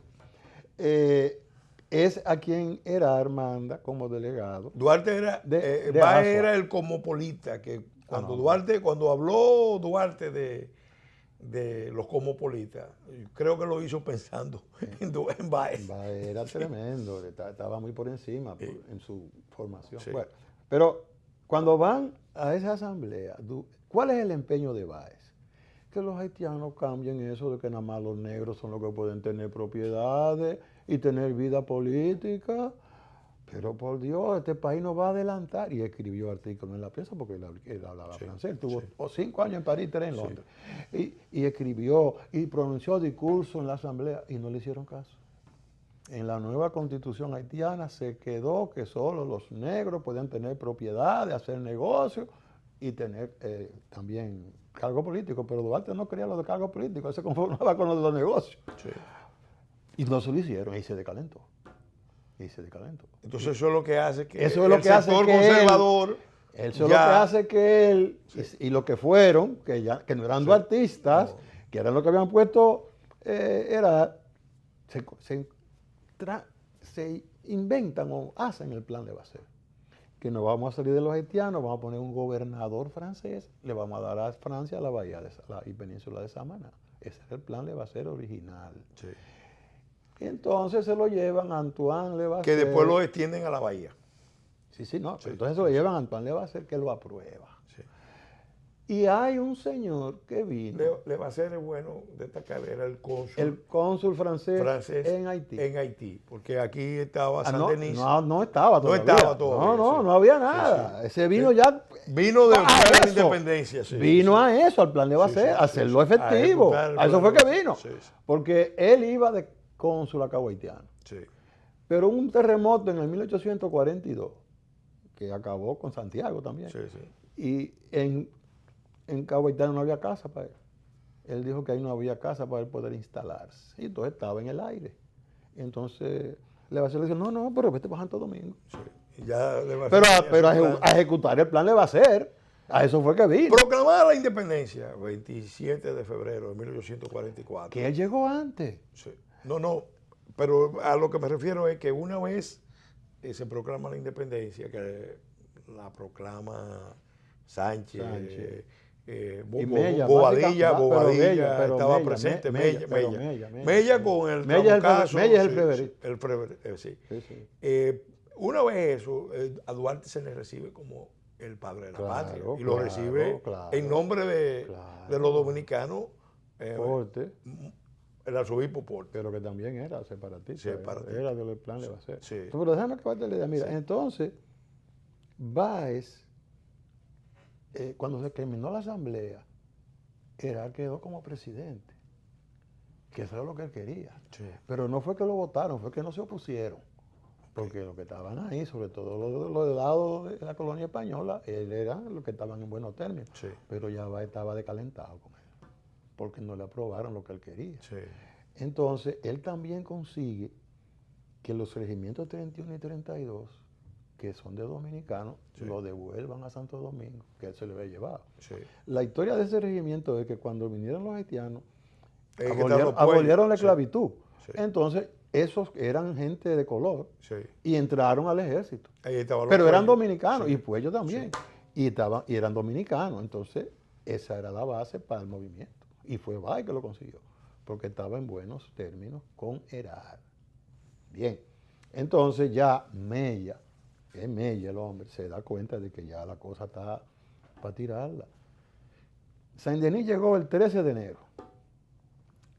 es a quien Herar manda como delegado. Duarte era, de Báez Asua. era el cosmopolita, que cuando no. cuando habló Duarte de los cosmopolitas, creo que lo hizo pensando en Báez. Báez era tremendo, estaba muy por encima en su formación. Sí. Bueno, pero cuando van a esa asamblea, ¿cuál es el empeño de Báez? Que los haitianos cambien eso de que nada más los negros son los que pueden tener propiedades y tener vida política. Pero por Dios, este país no va a adelantar. Y escribió artículos en la prensa porque él hablaba Sí, francés. Tuvo sí. 5 años en París, 3 en Sí. Londres. Y escribió y pronunció discursos en la asamblea y no le hicieron caso. En la nueva constitución haitiana se quedó que solo los negros podían tener propiedades, hacer negocios y tener también cargo político. Pero Duarte no quería los de cargo político, él se conformaba con los de los negocios. Sí. Y no se lo hicieron y se decalentó. Entonces eso es lo que hace que Eso es lo el que hace sector que conservador Eso es lo que ya- hace que él y lo que fueron, que no eran duartistas, No. que eran los que habían puesto, se inventan o hacen el plan de Bacer. Que nos vamos a salir de los haitianos, vamos a poner un gobernador francés, le vamos a dar a Francia la bahía y península de Samaná. Ese es el plan de Bacer original. Sí. Entonces se lo llevan a Antoine Levasseur. que después lo extienden a la bahía. Sí, no. Sí, Entonces se lo llevan a Antoine Levasseur, que lo aprueba. Sí. Y hay un señor que vino, Levasseur es bueno destacar, era el cónsul el cónsul francés, francés en Haití. porque aquí estaba No, Saint-Denis. no estaba todavía. estaba todavía, No, sí. no había nada. Sí. Ese vino ya Vino de a la eso. independencia. Sí, vino sí. a eso, al plan de Bacer, sí, a hacerlo sí. efectivo. A ejecutar el A eso plan fue de que Bacer. vino. Sí, sí. Porque él iba de cónsul a Cabo Haitiano. Sí. Pero hubo un terremoto en el 1842 que acabó con Santiago también. Sí, sí. Y en Cabo Haitiano no había casa para él. Él dijo que ahí no había casa para él poder instalarse. Y entonces estaba en el aire. Y entonces Levasseur le dijo, no, pero vete para Santo Domingo. Sí. Y ya Levasseur Pero, tenía pero su plan. a ejecutar el plan Levasseur. A eso fue que vino. Proclamada la independencia, 27 de febrero de 1844. Que él llegó antes. Sí. No, pero a lo que me refiero es que una vez se proclama la independencia, que la proclama Sánchez, Y Mella, Bobadilla, básicamente, pero estaba Mella, presente, Mella, Mella con el Mella es Trabucazo, Mella es el sí, Freverí. sí. Sí. Una vez eso, a Duarte se le recibe como el padre de la Claro, patria y lo claro, recibe claro. en nombre de los dominicanos Porte, el arzobispo Porte. pero que también era separatista. Separatista. Era del plan Levasseur. Sí. Pero déjame acabarte la idea. Mira, Sí. entonces, Báez, cuando se terminó la asamblea, quedó como presidente. Que eso era lo que él quería. Sí. Pero no fue que lo votaron, fue que no se opusieron. Porque los que estaban ahí, sobre todo los del lado de la colonia española, él eran los que estaban en buenos términos. Sí. Pero ya estaba decalentado con él. porque no le aprobaron lo que él quería. Sí. Entonces, él también consigue que los regimientos 31 y 32, que son de dominicanos, Sí. lo devuelvan a Santo Domingo, que él se le había llevado. Sí. La historia de ese regimiento es que cuando vinieron los haitianos, Es que estaban los abolieron la pueblos. esclavitud. Sí. Entonces, esos eran gente de color Sí. y entraron al ejército. Ahí estaban los Pero eran pueblos. dominicanos, Sí. y pues ellos también. Y eran dominicanos. Entonces, esa era la base para el movimiento. Y fue Bay que lo consiguió, porque estaba en buenos términos con Herar. Bien. Entonces ya Mella, que es Mella el hombre, se da cuenta de que ya la cosa está para tirarla. Saint-Denis llegó el 13 de enero.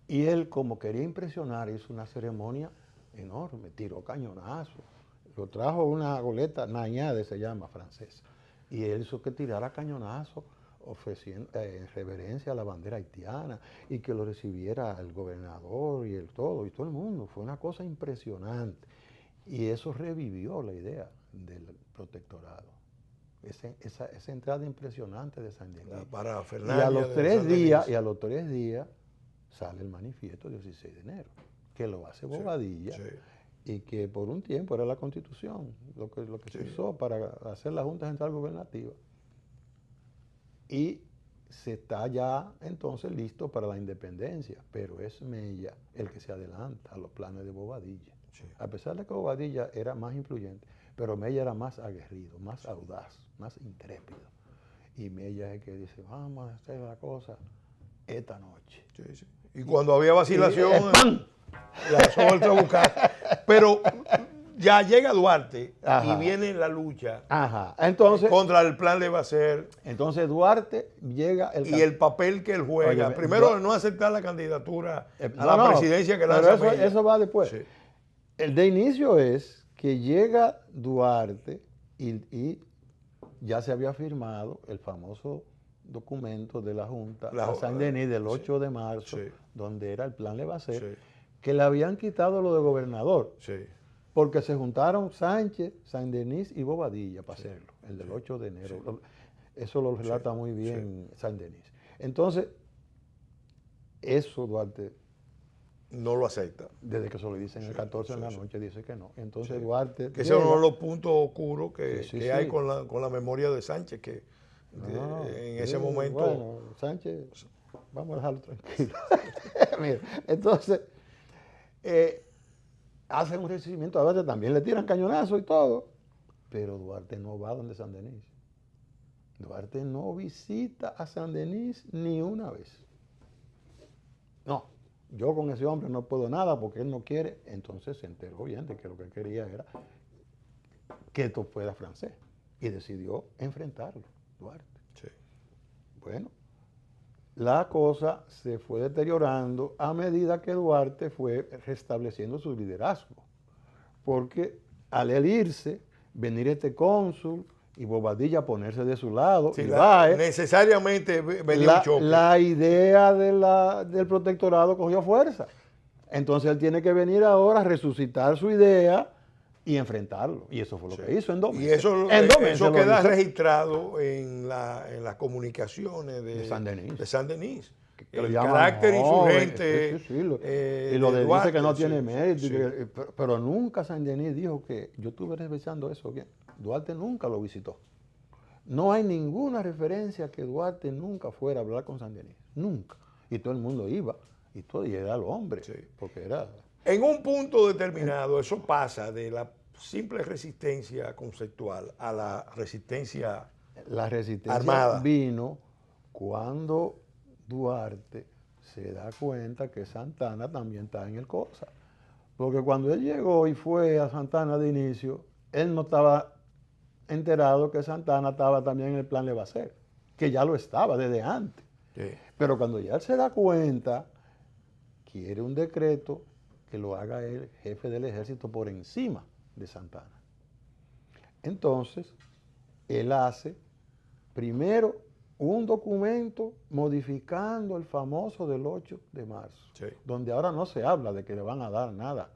Y él, como quería impresionar, hizo una ceremonia enorme, tiró cañonazos. Lo trajo una goleta, Nañade se llama, francesa. Y él hizo que tirara cañonazos, ofreciendo reverencia a la bandera haitiana, y que lo recibiera el gobernador y todo el mundo. Fue una cosa impresionante. Y eso revivió la idea del protectorado. Esa entrada impresionante de Saint-Denis. Para Y Fernández. a los 3 días sale el manifiesto 16 de enero, que lo hace Bobadilla, Sí. y que por un tiempo era la Constitución, lo que se Sí. usó para hacer la Junta Central Gubernativa. Y se está ya entonces listo para la independencia, pero es Mella el que se adelanta a los planes de Bobadilla. Sí. A pesar de que Bobadilla era más influyente, pero Mella era más aguerrido, más audaz, más intrépido. Y Mella es el que dice, vamos a hacer la cosa esta noche. Sí, sí. Y cuando había vacilación, ¡pam! la suelta a buscar. Pero ya llega Duarte Ajá. y viene la lucha Ajá. Entonces contra el plan de Bacer Duarte llega y el papel que él juega. Óyeme, Primero, no aceptar la candidatura a no, la no, presidencia que pero lanza eso, Mella. eso va después. Sí. El de inicio es que llega Duarte y ya se había firmado el famoso documento de la Junta a Saint-Denis del 8 de marzo, sí. donde era el plan Levasseur, Sí. que le habían quitado lo de gobernador, Sí. porque se juntaron Sánchez, Saint-Denis y Bobadilla para hacerlo, el del 8 de enero. Eso lo relata muy bien Saint-Denis. Entonces, eso Duarte, No lo acepta. desde que se lo dicen el 14 en la noche, dice que no. Entonces Sí. Duarte... Que ese es llega- uno de los puntos oscuros que, Sí, que sí, hay sí. con la memoria de Sánchez, que No, en sí, ese momento... Bueno, Sánchez, vamos a dejarlo tranquilo. Mira, entonces, hacen un recibimiento a Duarte, también le tiran cañonazo y todo, pero Duarte no va donde Saint-Denis. Duarte no visita a Saint-Denis ni una vez. No, yo con ese hombre no puedo nada porque él no quiere. Entonces se enteró bien de que lo que él quería era que esto fuera francés y decidió enfrentarlo, Duarte. Sí. Bueno, la cosa se fue deteriorando a medida que Duarte fue restableciendo su liderazgo. Porque al él irse, venir este cónsul y Bobadilla ponerse de su lado, Sí, y Báez, necesariamente venía un choque. la idea del protectorado cogió fuerza. Entonces él tiene que venir ahora a resucitar su idea y enfrentarlo. Y eso fue lo que hizo en 2 meses. Y eso, En 2 meses eso lo queda hizo. registrado en las comunicaciones De Saint-Denis. de Saint-Denis. Que lo El llaman carácter joven, insurgente. sí, y lo de de Duarte, dice que no sí, tiene mérito, sí. pero nunca Saint-Denis dijo que yo estuve revisando eso bien. Duarte nunca lo visitó. No hay ninguna referencia que Duarte nunca fuera a hablar con Saint-Denis, nunca. Y todo el mundo iba, y era el hombre, Sí. porque era... En un punto determinado, eso pasa de la simple resistencia conceptual a la resistencia La resistencia armada. vino cuando Duarte se da cuenta que Santana también está en el cosa. Porque cuando él llegó y fue a Santana de inicio, él no estaba enterado que Santana estaba también en el plan Levasseur, que ya lo estaba desde antes. Sí. Pero cuando ya él se da cuenta, quiere un decreto que lo haga el jefe del ejército por encima de Santana. Entonces, él hace primero un documento modificando el famoso del 8 de marzo, Sí. donde ahora no se habla de que le van a dar nada,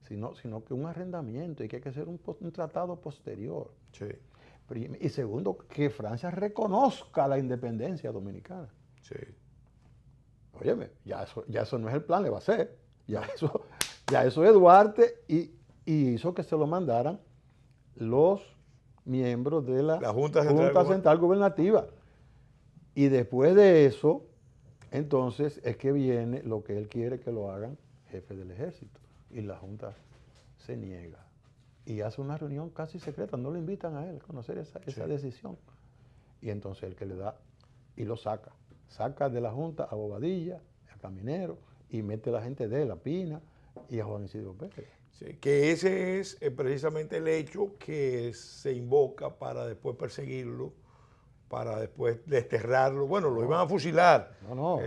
sino que un arrendamiento y que hay que hacer un tratado posterior. Sí. Y segundo, que Francia reconozca la independencia dominicana. Sí. Óyeme, ya eso no es el plan, le va a hacer. Ya eso es Duarte y hizo que se lo mandaran los miembros de la Junta Central Gubernativa. Y después de eso, entonces es que viene lo que él quiere que lo hagan jefe del ejército. Y la Junta se niega. Y hace una reunión casi secreta, no le invitan a él a conocer esa decisión. Y entonces el que le da y lo saca. Saca de la Junta a Bobadilla, a Caminero, y mete a la gente de él, a Pina y a Juan Isidro Pérez. Sí, que ese es precisamente el hecho que se invoca para después perseguirlo, para después desterrarlo. Bueno, lo iban a fusilar. No.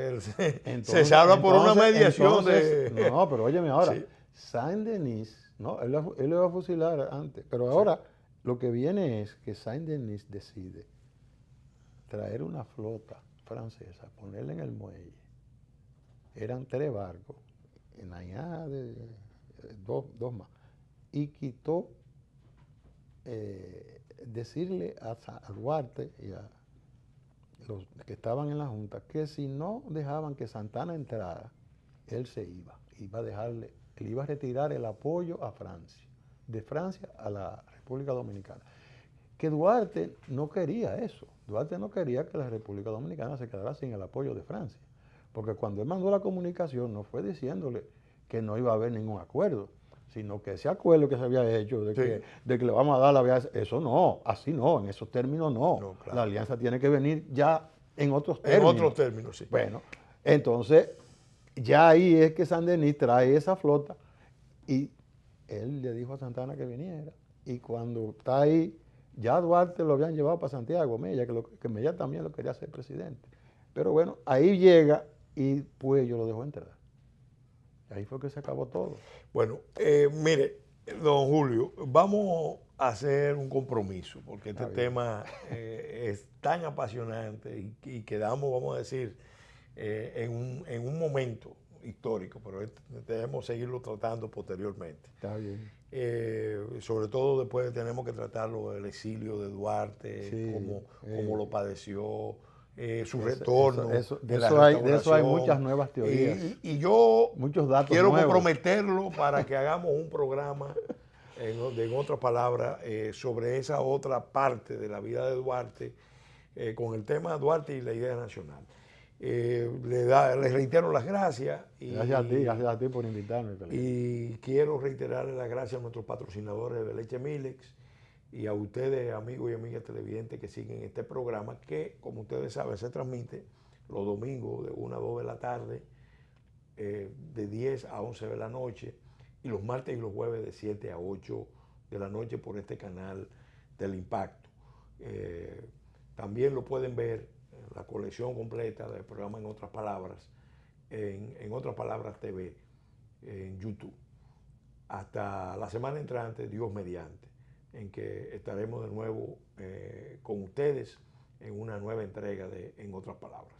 Se habla por una mediación de... No, pero óyeme ahora, Sí. Saint-Denis, no, él lo iba a fusilar antes, pero ahora lo que viene es que Saint-Denis decide traer una flota francesa, ponerla en el muelle. Eran 3 barcos, en añade dos más, y quitó decirle a Duarte y a los que estaban en la Junta que si no dejaban que Santana entrara, él se iba él iba a retirar el apoyo a Francia, de Francia a la República Dominicana. Que Duarte no quería eso. Duarte no quería que la República Dominicana se quedara sin el apoyo de Francia. Porque cuando él mandó la comunicación no fue diciéndole que no iba a haber ningún acuerdo, sino que ese acuerdo que se había hecho de que le vamos a dar la alianza, eso no, así no, en esos términos no. Claro. La alianza tiene que venir ya en otros términos. En otros términos, sí. Bueno, entonces ya ahí es que Saint-Denis trae esa flota y él le dijo a Santana que viniera. Y cuando está ahí, ya Duarte lo habían llevado para Santiago, Mella, que Mella también lo quería ser presidente. Pero bueno, ahí llega y Puello lo dejó entrar. Ahí fue que se acabó todo. Bueno, mire, don Julio, vamos a hacer un compromiso, porque este tema es tan apasionante y quedamos, vamos a decir, en un momento histórico, pero debemos seguirlo tratando posteriormente. Está bien. Sobre todo después tenemos que tratarlo del exilio de Duarte, cómo lo padeció, su retorno. De eso hay muchas nuevas teorías. Y yo muchos datos quiero nuevos. comprometerlo para que hagamos un programa, en otras palabras, sobre esa otra parte de la vida de Duarte, con el tema de Duarte y la idea nacional. Les reitero las gracias. Gracias a ti por invitarme. Y quiero reiterarle las gracias a nuestros patrocinadores de Leche Milex y a ustedes, amigos y amigas televidentes que siguen este programa que, como ustedes saben, se transmite los domingos de 1 a 2 de la tarde, de 10 a 11 de la noche, y los martes y los jueves de 7 a 8 de la noche por este canal del Impacto. También lo pueden ver, la colección completa del programa En Otras Palabras, en Otras Palabras TV, en YouTube. Hasta la semana entrante, Dios mediante, en que estaremos de nuevo con ustedes en una nueva entrega de En Otras Palabras.